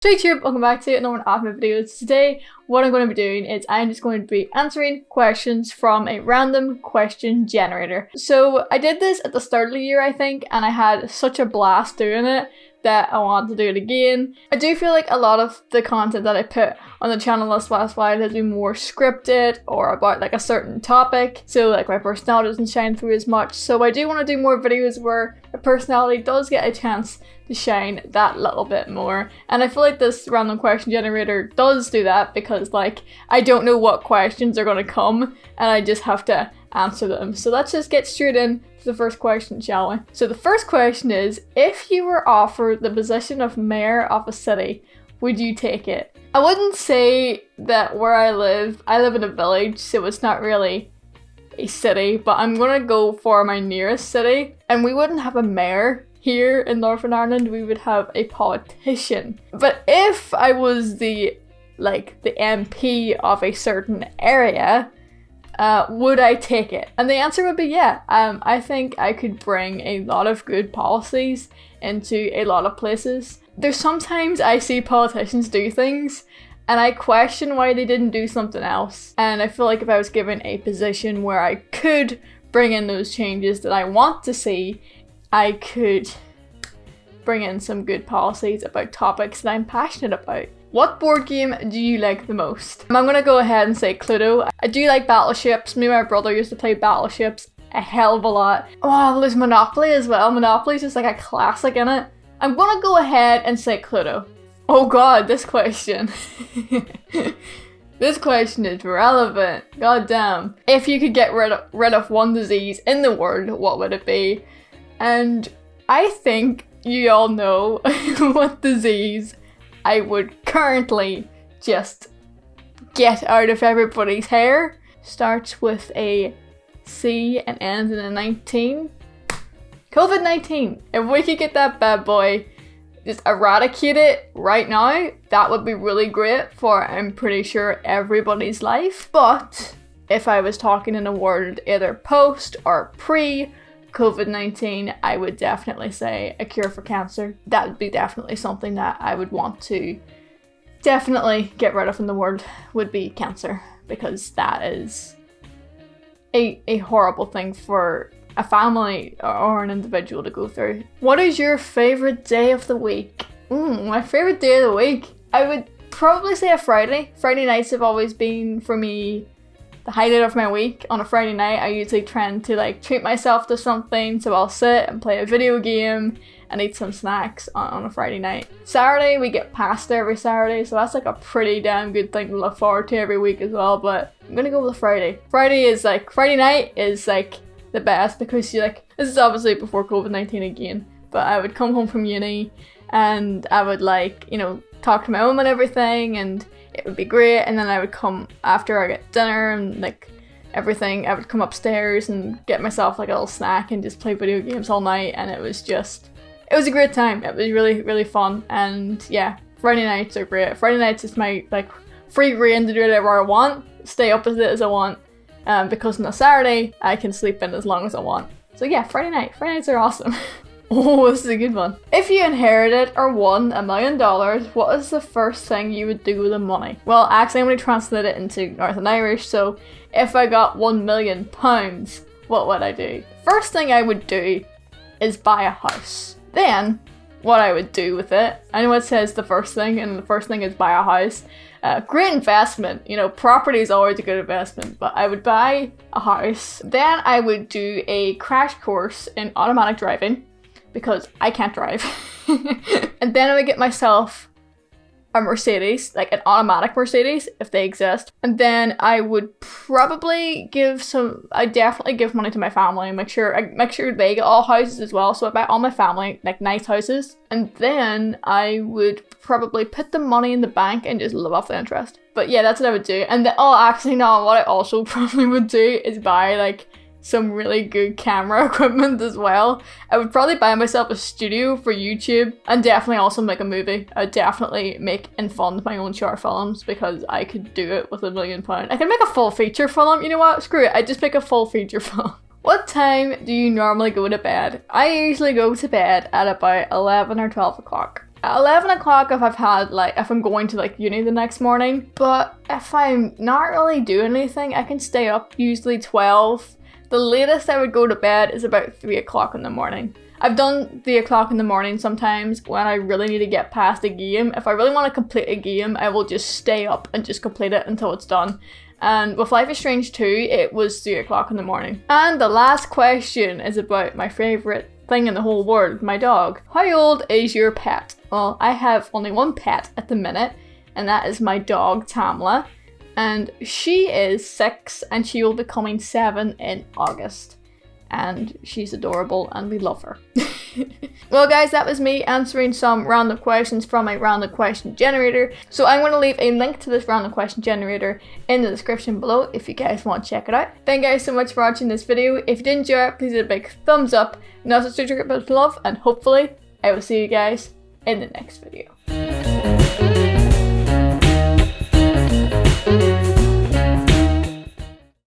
So YouTube, welcome back to another one of my videos. Today, what I'm going to be doing is I'm just going to be answering questions from a random question generator. So I did this at the start of the year, I think, and I had such a blast doing it that I want to do it again. I do feel like a lot of the content that I put on the channel this last while has been more scripted or about like a certain topic, so like my personality doesn't shine through as much. So I do want to do more videos where my personality does get a chance to shine that little bit more, and I feel like this random question generator does do that because like I don't know what questions are going to come and I just have to answer them. So let's just get straight in to the first question, shall we? So the first question is, if you were offered the position of mayor of a city, would you take it? I wouldn't say that where I live in a village, so it's not really a city, but I'm gonna go for my nearest city, and we wouldn't have a mayor here in Northern Ireland, we would have a politician. But if I was the MP of a certain area, would I take it? And the answer would be yeah. I think I could bring a lot of good policies into a lot of places. There's sometimes I see politicians do things and I question why they didn't do something else. And I feel like if I was given a position where I could bring in those changes that I want to see, I could bring in some good policies about topics that I'm passionate about. What board game do you like the most? I'm gonna go ahead and say Cluedo. I do like battleships. Me and my brother used to play battleships a hell of a lot. Oh, there's Monopoly as well. Monopoly's just like a classic in it. I'm gonna go ahead and say Cluedo. Oh god, this question. This question is relevant. God damn. If you could get rid of one disease in the world, what would it be? And I think you all know what disease I would currently just get out of everybody's hair. Starts with a C and ends in a 19. COVID-19. If we could get that bad boy, just eradicate it right now, that would be really great for, I'm pretty sure, everybody's life. But if I was talking in a world either post or pre COVID-19, I would definitely say a cure for cancer. That would be definitely something that I would want to definitely get rid of in the world, would be cancer, because that is a horrible thing for a family or an individual to go through. What is your favorite day of the week? My favorite day of the week? I would probably say a Friday. Friday nights have always been, for me, the highlight of my week. On a Friday night, I usually tend to like treat myself to something, so I'll sit and play a video game and eat some snacks on a Friday night. Saturday, we get pasta every Saturday, so that's like a pretty damn good thing to look forward to every week as well, but I'm gonna go with Friday. Friday night is like the best because you like, this is obviously before COVID-19 again, but I would come home from uni and I would like, you know, talk to my mom and everything, and it would be great. And then I would come after I get dinner and like everything, I would come upstairs and get myself like a little snack and just play video games all night, and it was a great time. It was really, really fun. And yeah, Friday nights are great. Friday nights is my like free reign to do whatever I want, stay up as late as I want, because on a Saturday I can sleep in as long as I want. So yeah, Friday nights are awesome. Oh, this is a good one. If you inherited or won $1 million, what is the first thing you would do with the money? Well, actually I'm going to translate it into Northern Irish, so if I got £1 million, what would I do? First thing I would do is buy a house. Then, what I would do with it, I know it says the first thing, and the first thing is buy a house. Great investment, you know, property is always a good investment, but I would buy a house. Then I would do a crash course in automatic driving, because I can't drive. And then I would get myself a Mercedes, like an automatic Mercedes, if they exist. And then I would probably definitely give money to my family and make sure they get all houses as well. So I buy all my family like nice houses. And then I would probably put the money in the bank and just live off the interest. But yeah, that's what I would do. And then, what I also probably would do is buy like some really good camera equipment as well. I would probably buy myself a studio for YouTube and definitely also make a movie. I'd definitely make and fund my own short films because I could do it with £1 million. I can make a full feature film. You know what? Screw it. I just make a full feature film. What time do you normally go to bed? I usually go to bed at about 11 or 12 o'clock. 11 o'clock if if I'm going to like uni the next morning. But if I'm not really doing anything, I can stay up usually 12. The latest I would go to bed is about 3 o'clock in the morning. I've done 3 o'clock in the morning sometimes when I really need to get past a game. If I really want to complete a game, I will just stay up and just complete it until it's done. And with Life is Strange 2, it was 3 o'clock in the morning. And the last question is about my favourite thing in the whole world, my dog. How old is your pet? Well, I have only one pet at the minute, and that is my dog, Tamla. And she is 6, and she will be coming 7 in August. And she's adorable, and we love her. Well guys, that was me answering some random questions from a random question generator. So I'm going to leave a link to this random question generator in the description below if you guys want to check it out. Thank you guys so much for watching this video. If you did enjoy it, please hit a big thumbs up. And also subscribe with love, and hopefully I will see you guys in the next video.